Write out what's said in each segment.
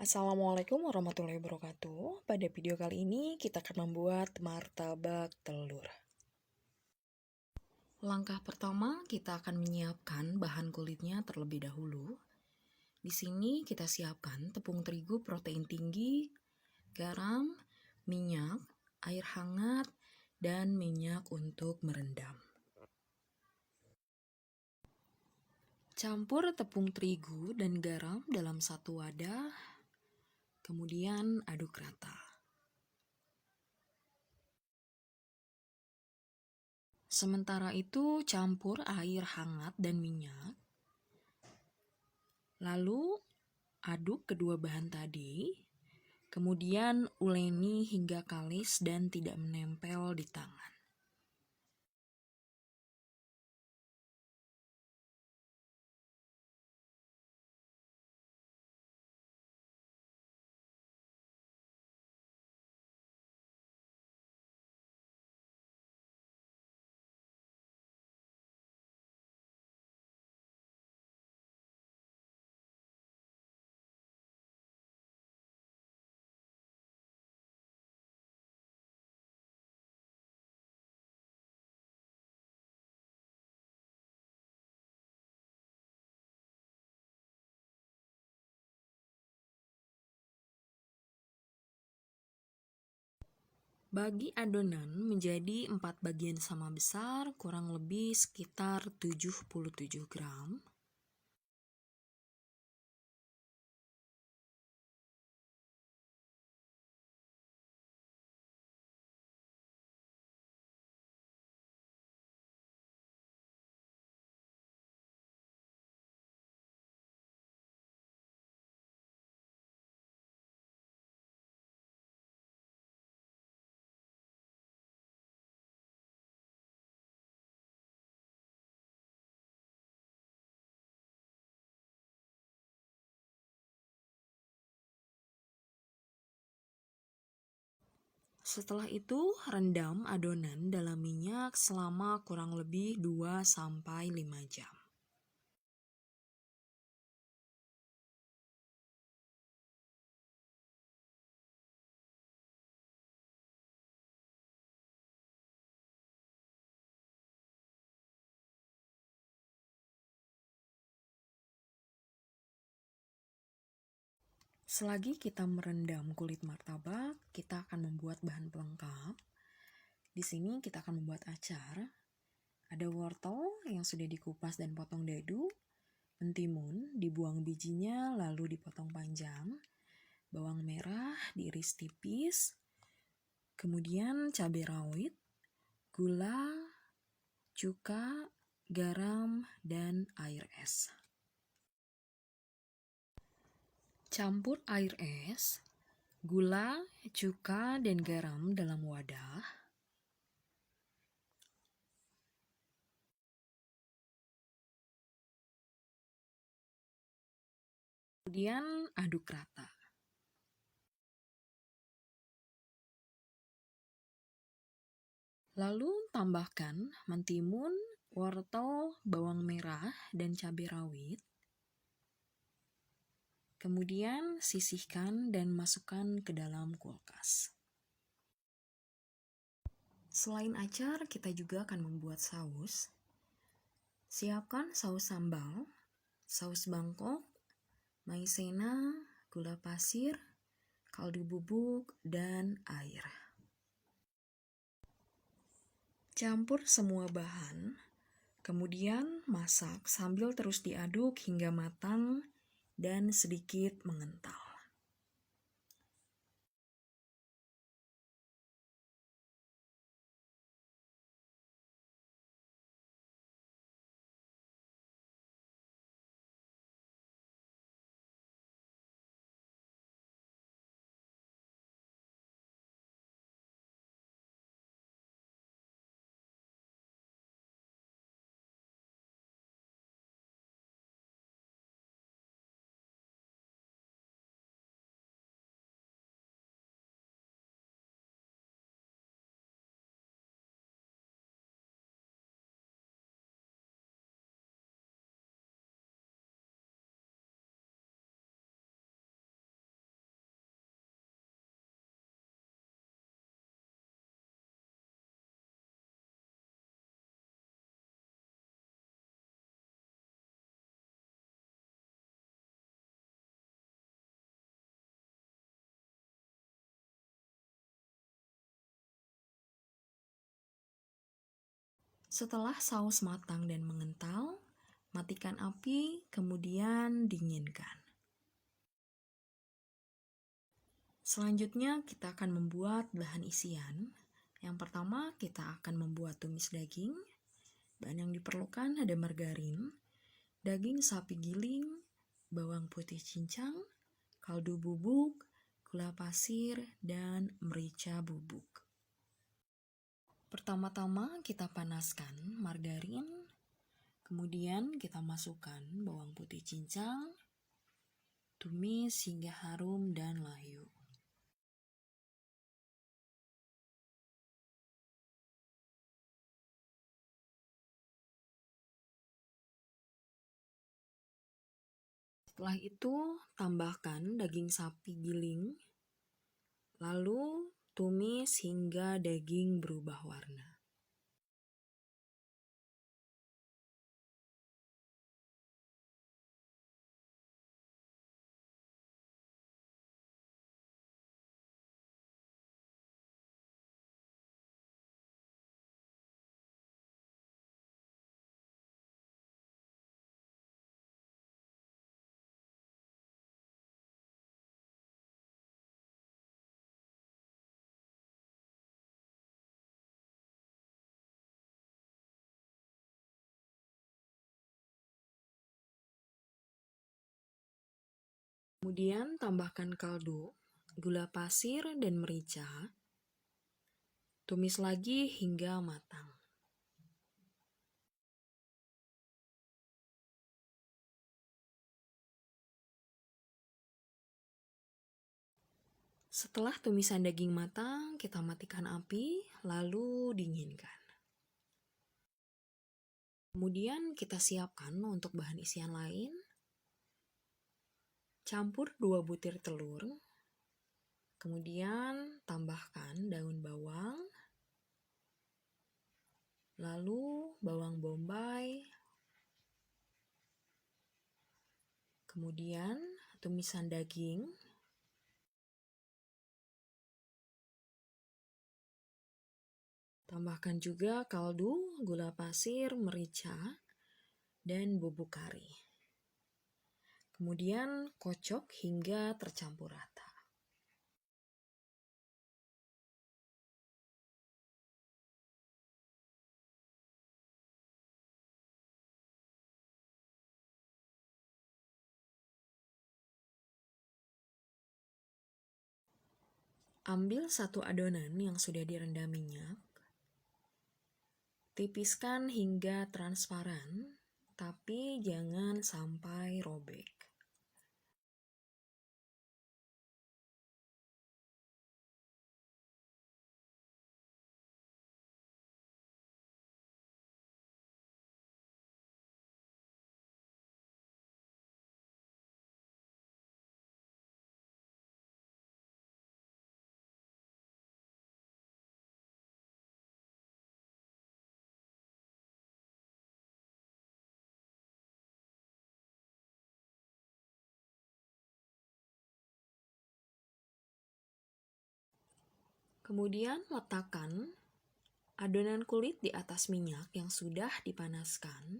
Assalamualaikum warahmatullahi wabarakatuh. Pada video kali ini kita akan membuat martabak telur. Langkah pertama kita akan menyiapkan bahan kulitnya terlebih dahulu. Di sini kita siapkan tepung terigu protein tinggi, garam, minyak, air hangat, dan minyak untuk merendam. Campur tepung terigu dan garam dalam satu wadah, kemudian aduk rata. Sementara itu campur air hangat dan minyak. Lalu aduk kedua bahan tadi. Kemudian uleni hingga kalis dan tidak menempel di tangan. Bagi adonan menjadi 4 bagian sama besar, kurang lebih sekitar 77 gram. Setelah itu, rendam adonan dalam minyak selama kurang lebih 2-5 jam. Selagi kita merendam kulit martabak, kita akan membuat bahan pelengkap. Di sini kita akan membuat acar. Ada wortel yang sudah dikupas dan potong dadu, mentimun dibuang bijinya lalu dipotong panjang, bawang merah diiris tipis, kemudian cabai rawit, gula, cuka, garam, dan air es. Campur air es, gula, cuka, dan garam dalam wadah. Kemudian aduk rata. Lalu tambahkan mentimun, wortel, bawang merah, dan cabai rawit. Kemudian sisihkan dan masukkan ke dalam kulkas. Selain acar, kita juga akan membuat saus. Siapkan saus sambal, saus Bangkok, maizena, gula pasir, kaldu bubuk, dan air. Campur semua bahan, kemudian masak sambil terus diaduk hingga matang dan sedikit mengental. Setelah saus matang dan mengental, matikan api, kemudian dinginkan. Selanjutnya kita akan membuat bahan isian. Yang pertama kita akan membuat tumis daging. Bahan yang diperlukan ada margarin, daging sapi giling, bawang putih cincang, kaldu bubuk, gula pasir, dan merica bubuk. Pertama-tama kita panaskan margarin, kemudian kita masukkan bawang putih cincang, tumis hingga harum dan layu. Setelah itu, tambahkan daging sapi giling, lalu tumis hingga daging berubah warna. Kemudian tambahkan kaldu, gula pasir, dan merica. Tumis lagi hingga matang. Setelah tumisan daging matang, kita matikan api, lalu dinginkan. Kemudian kita siapkan untuk bahan isian lain. Campur 2 butir telur. Kemudian tambahkan daun bawang, lalu bawang bombay, kemudian tumisan daging, tambahkan juga kaldu, gula pasir, merica, dan bubuk kari. Kemudian kocok hingga tercampur rata. Ambil satu adonan yang sudah direndam minyak, tipiskan hingga transparan, tapi jangan sampai robek. Kemudian letakkan adonan kulit di atas minyak yang sudah dipanaskan,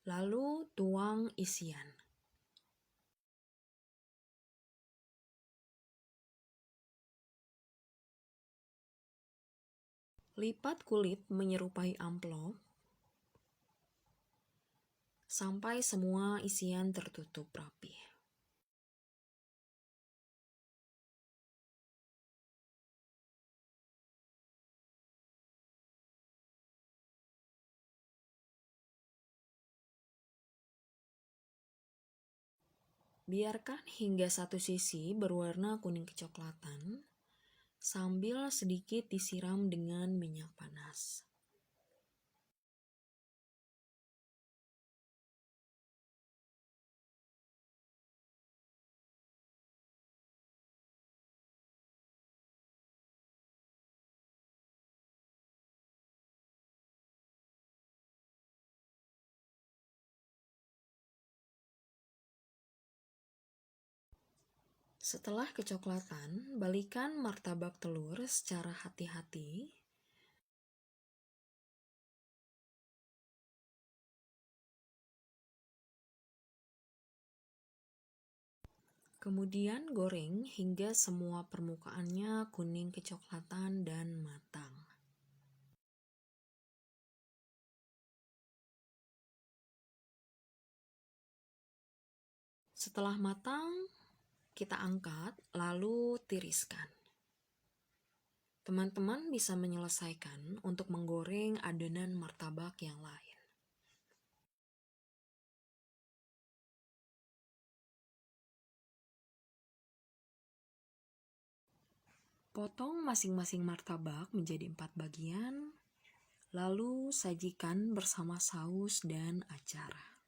lalu tuang isian. Lipat kulit menyerupai amplop sampai semua isian tertutup rapi. Biarkan hingga satu sisi berwarna kuning kecoklatan sambil sedikit disiram dengan minyak panas. Setelah kecoklatan, balikan martabak telur secara hati-hati Kemudian goreng hingga semua permukaannya kuning kecoklatan dan matang. Setelah matang, kita angkat lalu tiriskan. Teman-teman bisa menyelesaikan untuk menggoreng adonan martabak yang lain. Potong masing-masing martabak menjadi 4 bagian, lalu sajikan bersama saus dan acar.